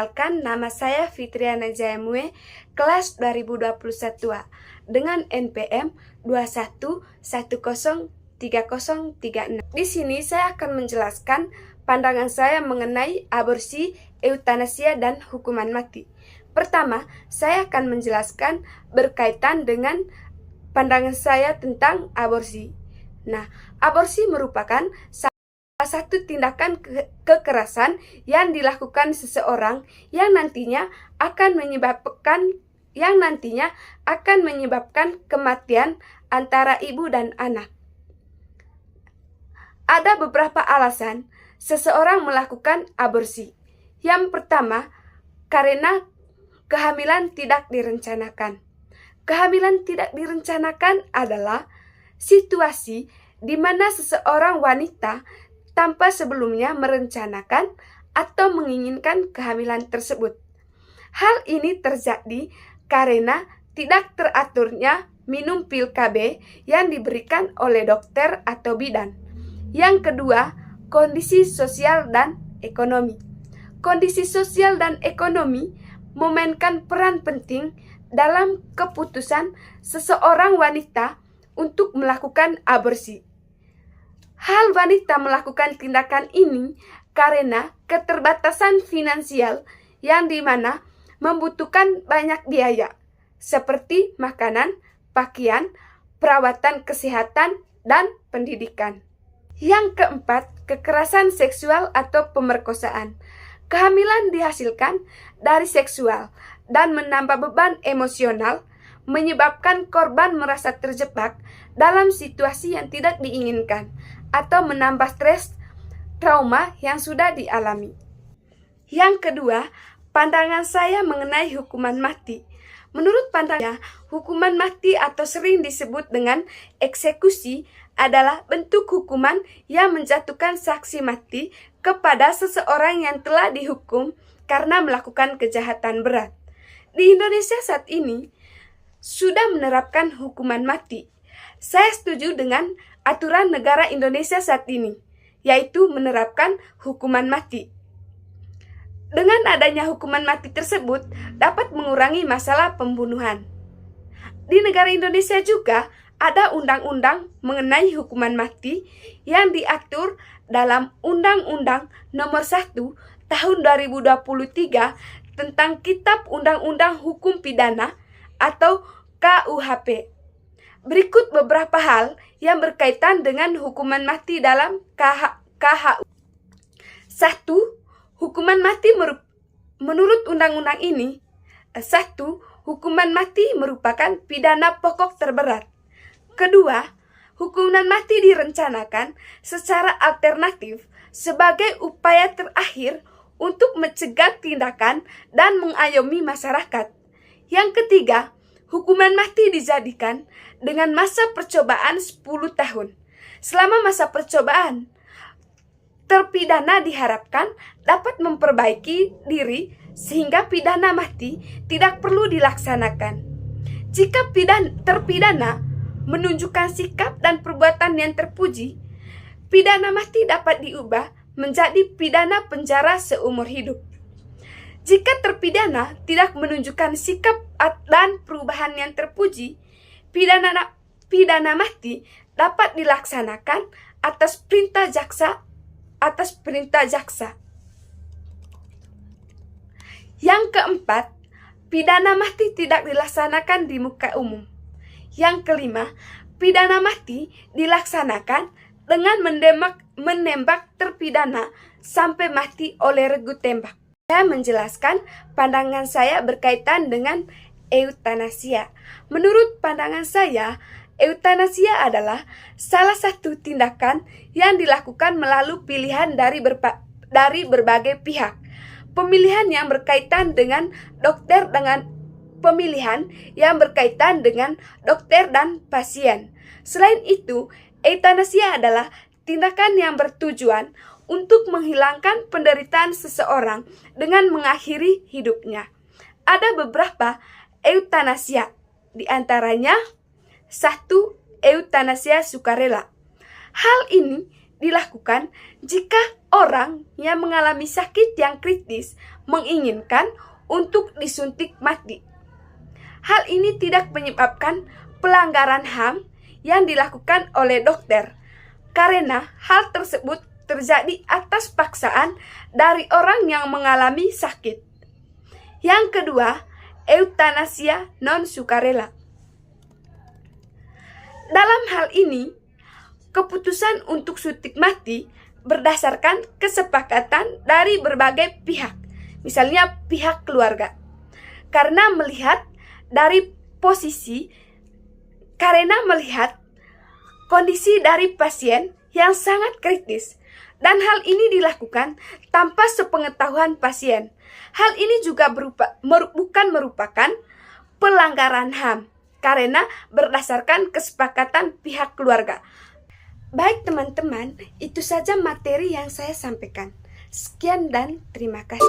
Perkenalkan, nama saya Fitriana Jayamue, kelas 2021A, dengan NPM 21103036. Di sini saya akan menjelaskan pandangan saya mengenai aborsi, eutanasia, dan hukuman mati. Pertama, saya akan menjelaskan berkaitan dengan pandangan saya tentang aborsi. Nah, aborsi merupakan salah satu tindakan kekerasan yang dilakukan seseorang yang nantinya akan menyebabkan kematian antara ibu dan anak. Ada beberapa alasan seseorang melakukan aborsi. Yang pertama, karena kehamilan tidak direncanakan. Kehamilan tidak direncanakan adalah situasi di mana seseorang wanita tanpa sebelumnya merencanakan atau menginginkan kehamilan tersebut. Hal ini terjadi karena tidak teraturnya minum pil KB yang diberikan oleh dokter atau bidan. Yang kedua, kondisi sosial dan ekonomi. Kondisi sosial dan ekonomi memainkan peran penting dalam keputusan seseorang wanita untuk melakukan aborsi. Hal wanita melakukan tindakan ini karena keterbatasan finansial yang dimana membutuhkan banyak biaya, seperti makanan, pakaian, perawatan kesehatan, dan pendidikan. Yang keempat, kekerasan seksual atau pemerkosaan. Kehamilan dihasilkan dari seksual dan menambah beban emosional, menyebabkan korban merasa terjebak dalam situasi yang tidak diinginkan, atau menambah stres trauma yang sudah dialami. Yang kedua, pandangan saya mengenai hukuman mati. Menurut pandangannya, hukuman mati atau sering disebut dengan eksekusi adalah bentuk hukuman yang menjatuhkan saksi mati kepada seseorang yang telah dihukum karena melakukan kejahatan berat. Di Indonesia saat ini sudah menerapkan hukuman mati. Saya setuju dengan aturan negara Indonesia saat ini, yaitu menerapkan hukuman mati. Dengan adanya hukuman mati tersebut dapat mengurangi masalah pembunuhan. Di negara Indonesia juga ada undang-undang mengenai hukuman mati yang diatur dalam Undang-Undang Nomor 1 Tahun 2023 tentang Kitab Undang-Undang Hukum Pidana atau KUHP. Berikut beberapa hal yang berkaitan dengan hukuman mati dalam KHU. 1. Hukuman mati menurut undang-undang ini. 1. Hukuman mati merupakan pidana pokok terberat. Kedua, hukuman mati direncanakan secara alternatif sebagai upaya terakhir untuk mencegah tindakan dan mengayomi masyarakat. Yang ketiga, hukuman mati dijadikan dengan masa percobaan 10 tahun. Selama masa percobaan, terpidana diharapkan dapat memperbaiki diri sehingga pidana mati tidak perlu dilaksanakan. Jika terpidana menunjukkan sikap dan perbuatan yang terpuji, pidana mati dapat diubah menjadi pidana penjara seumur hidup. Jika terpidana tidak menunjukkan sikap dan perubahan yang terpuji, pidana mati dapat dilaksanakan atas perintah jaksa. Yang keempat, pidana mati tidak dilaksanakan di muka umum. Yang kelima, pidana mati dilaksanakan dengan menembak terpidana sampai mati oleh regu tembak. Saya menjelaskan pandangan saya berkaitan dengan eutanasia. Menurut pandangan saya, eutanasia adalah salah satu tindakan yang dilakukan melalui pilihan dari berbagai pihak. Pemilihan yang berkaitan dengan dokter dan pasien. Selain itu, eutanasia adalah tindakan yang bertujuan untuk menghilangkan penderitaan seseorang dengan mengakhiri hidupnya. Ada beberapa eutanasia, di antaranya 1. Eutanasia sukarela. Hal ini dilakukan jika orang yang mengalami sakit yang kritis menginginkan untuk disuntik mati. Hal ini tidak menyebabkan pelanggaran HAM yang dilakukan oleh dokter, karena hal tersebut terjadi atas paksaan dari orang yang mengalami sakit. Yang kedua, eutanasia non-sukarela. Dalam hal ini, keputusan untuk suntik mati berdasarkan kesepakatan dari berbagai pihak, misalnya pihak keluarga. Karena melihat kondisi dari pasien yang sangat kritis, dan hal ini dilakukan tanpa sepengetahuan pasien. Hal ini juga bukan merupakan pelanggaran HAM, karena berdasarkan kesepakatan pihak keluarga. Baik teman-teman, itu saja materi yang saya sampaikan. Sekian dan terima kasih.